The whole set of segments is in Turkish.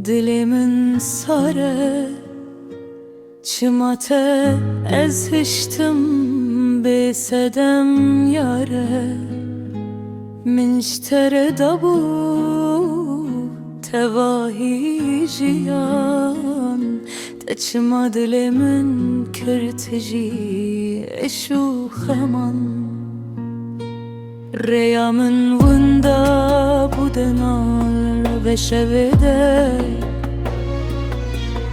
dilimin sare çimate ez hiştim besedem yare min iştere dabu tevahi jiyan teçma dilimin kürteci eşu xeman Reyamın vında bu denar ve şevede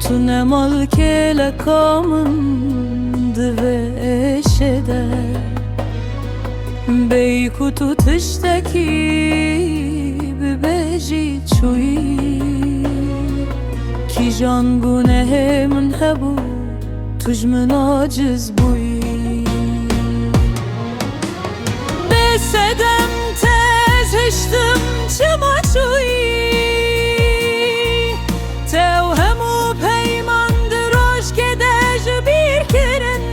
Tu ne mal kele kamındı ve eşede Beykutu tıştaki bibeji çuyi Ki can günehimin hebu tujmun aciz buyi Besedem tez hiştim çamaşuyi Tevhemu peymandır hoş gedej bir kirin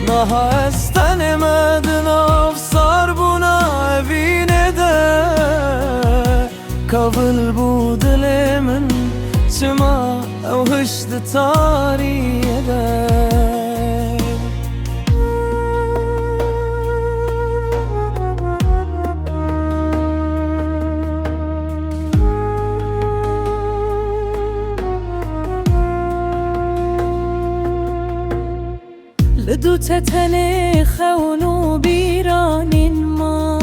Naha estenemedin afsar buna evine de Kavıl bu dilimin çıma evhıştı tarihe de لدو تتني خونو بيران ما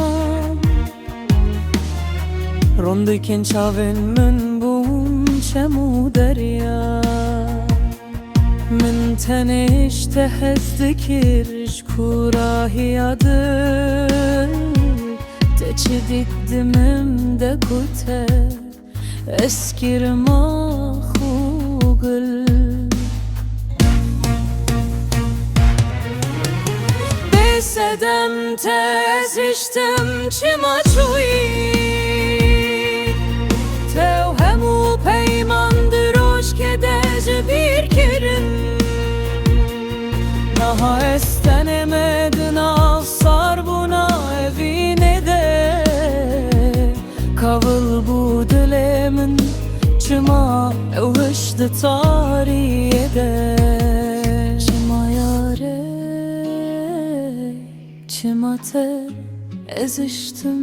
روندكن شاون من بوم شمو دريا من تنش تهزدكرش كوراهي adır تçidik dimimde kute eskir mahugul Besedem tez içtim çimaçuyi Tevhemu peymandır hoş kedej bir kirin Naha estenemedin afsar buna evine de Kavıl bu dilimin çıma evhıştı tarihe de Çimate eziştim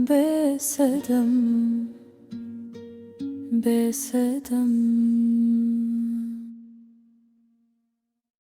besedem